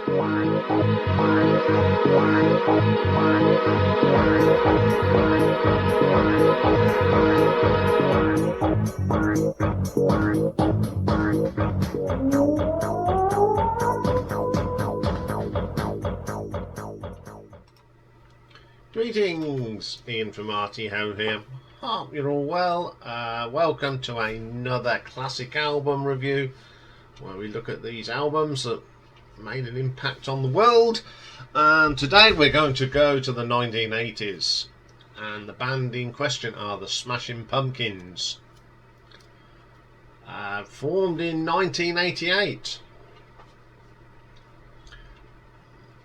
Greetings, Iain from RT Home here. Hope you're all well. Welcome to another classic album review where we look at these albums that made an impact on the world. And today we're going to go to the 1980s, and the band in question are the Smashing Pumpkins. Formed in 1988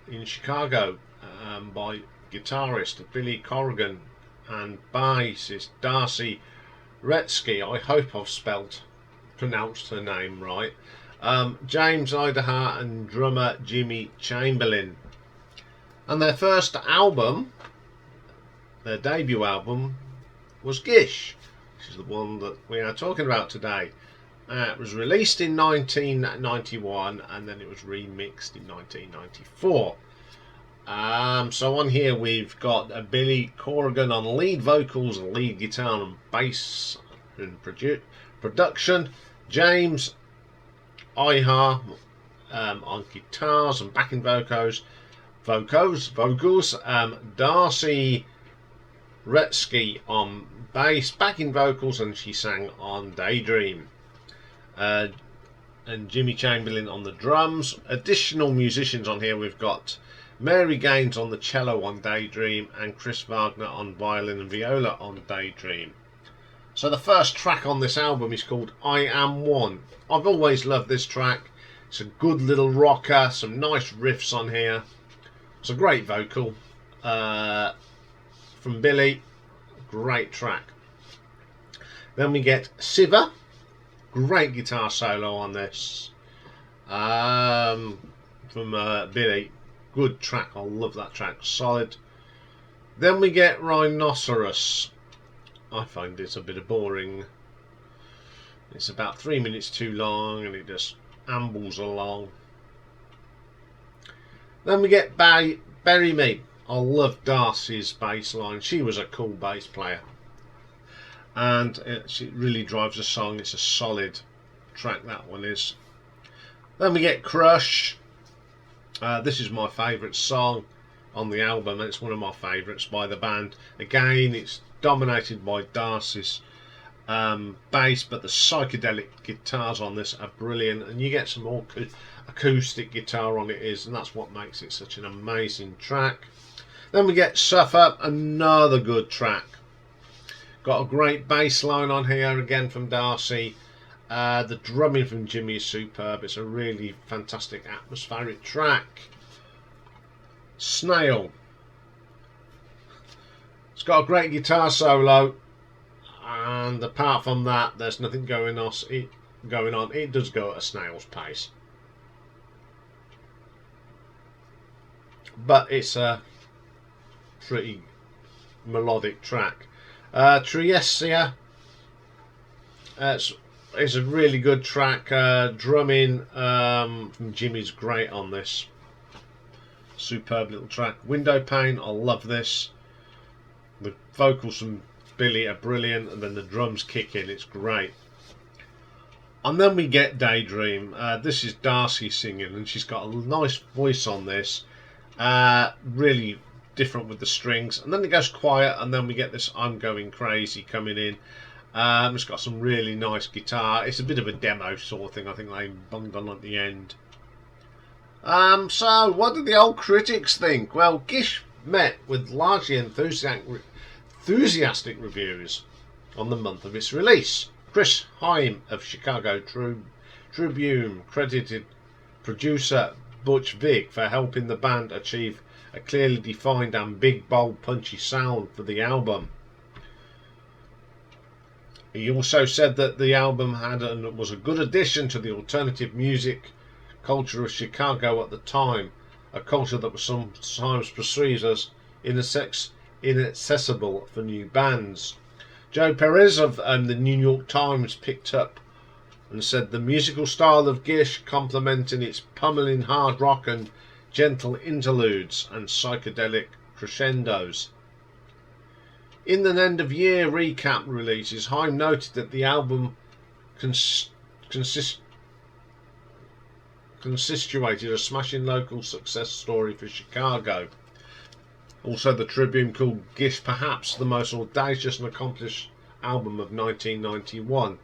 in Chicago by guitarist Billy Corrigan and bassist Darcy Retsky. I hope I've pronounced her name right. James Idaha and drummer Jimmy Chamberlin. And their first album, their debut album, was Gish, which is the one that we are talking about today. It was released in 1991 and then it was remixed in 1994. So on here we've got Billy Corrigan on lead vocals and lead guitar and bass and production, James Iha on guitars and backing vocals, Darcy Retsky on bass, backing vocals, and she sang on Daydream, and Jimmy Chamberlin on the drums. Additional musicians on here we've got Mary Gaines on the cello on Daydream and Chris Wagner on violin and viola on Daydream. So the first track on this album is called I Am One. I've always loved this track. It's a good little rocker, some nice riffs on here. It's a great vocal from Billy. Great track. Then we get Siva. Great guitar solo on this from Billy. Good track, I love that track, solid. Then we get Rhinoceros. I find it's a bit boring. It's about 3 minutes too long and it just ambles along. Then we get Bury Me. I love Darcy's bass line. She was a cool bass player. And she really drives the song. It's a solid track, that one is. Then we get Crush. This is my favourite song on the album, and it's one of my favourites by the band. Again, it's dominated by Darcy's bass, but the psychedelic guitars on this are brilliant, and you get some more acoustic guitar on it, and that's what makes it such an amazing track. Then we get Suffer, another good track. Got a great bass line on here again from Darcy. The drumming from Jimmy is superb. It's a really fantastic atmospheric track. Snail. It's got a great guitar solo, and apart from that there's nothing going on. It does go at a snail's pace, but it's a pretty melodic track. Tristessa. It's a really good track. Drumming from Jimmy's great on this. Superb little track. Window Pane, I love this. The vocals from Billy are brilliant, and then the drums kick in. It's great. And then we get Daydream. This is Darcy singing, and she's got a nice voice on this. Really different with the strings. And then it goes quiet, and then we get this I'm Going Crazy coming in. It's got some really nice guitar. It's a bit of a demo sort of thing. I think they bunged on at the end. So what did the old critics think? Well, Gish met with largely enthusiastic reviews on the month of its release. Chris Haim of Chicago Tribune credited producer Butch Vig for helping the band achieve a clearly defined and big, bold, punchy sound for the album. He also said that the album was a good addition to the alternative music culture of Chicago at the time, a culture that was sometimes perceived as inaccessible for new bands. Joe Perez of the New York Times picked up and said the musical style of Gish, complementing its pummeling hard rock and gentle interludes and psychedelic crescendos. In the end of year recap releases, Haim noted that the album constituted a smashing local success story for Chicago. Also, the Tribune called Gish perhaps the most audacious and accomplished album of 1991.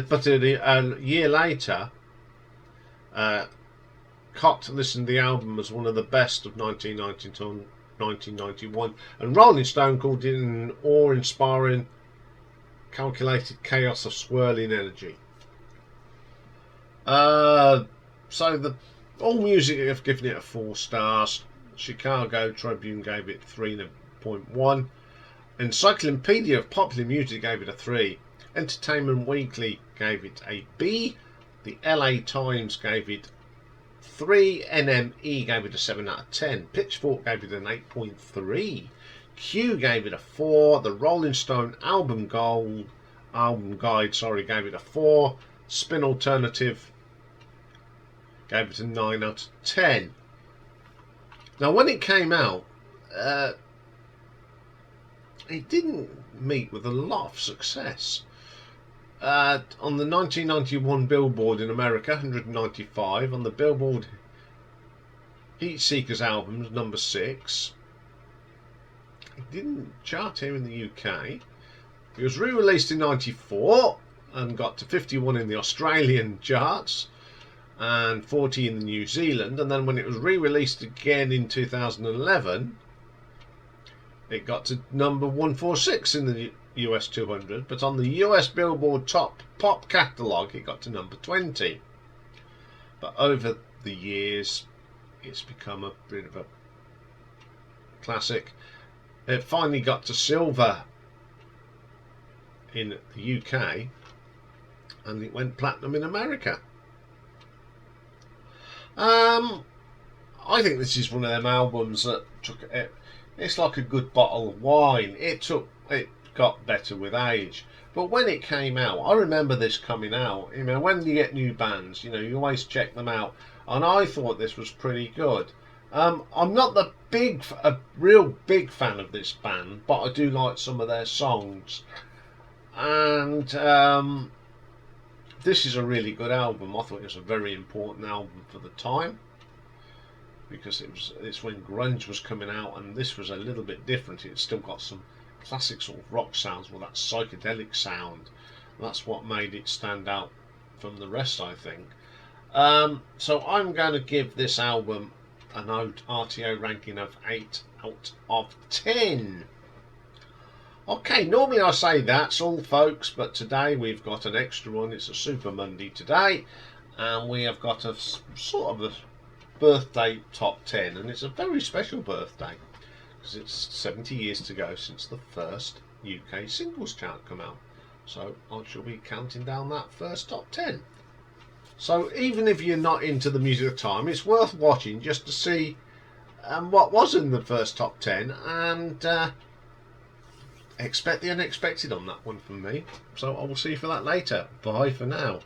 But a year later, Cott listed the album as one of the best of 1990 to 1991, and Rolling Stone called it an awe-inspiring, calculated chaos of swirling energy. So the AllMusic have given it a 4 stars. Chicago Tribune gave it 3.1. Encyclopedia of Popular Music gave it a 3. Entertainment Weekly gave it a B. The LA Times gave it 3. NME gave it a 7 out of 10. Pitchfork gave it an 8.3. Q gave it a 4. The Rolling Stone Album Guide gave it a 4. Spin Alternative gave it a 9 out of 10. Now, when it came out, it didn't meet with a lot of success. On the 1991 Billboard in America, 195. On the Billboard Heat Seekers albums, number 6. It didn't chart here in the UK. It was re-released in 94 and got to 51 in the Australian charts and 40 in the New Zealand. And then when it was re-released again in 2011, it got to number 146 in the US 200, but on the US Billboard Top Pop Catalogue it got to number 20. But over the years it's become a bit of a classic. It finally got to silver in the UK and it went platinum in America. I think this is one of them albums that took it. It's like a good bottle of wine. It got better with age. But when it came out, I remember this coming out. You know, when you get new bands, you know, you always check them out. And I thought this was pretty good. I'm not a real big fan of this band, but I do like some of their songs. And this is a really good album. I thought it was a very important album for the time, because it's when grunge was coming out, and this was a little bit different. It's still got some classic sort of rock sounds with that psychedelic sound. That's what made it stand out from the rest, I think. So I'm going to give this album an RTO ranking of 8 out of 10. Okay, normally I say that's all, folks, but today we've got an extra one. It's a Super Monday today, and we have got a sort of a birthday top 10, and it's a very special birthday because it's 70 years to go since the first UK singles chart come out. So I shall be counting down that first top 10. So even if you're not into the music at the time, it's worth watching just to see what was in the first top 10, and expect the unexpected on that one from me. So I will see you for that later. Bye for now.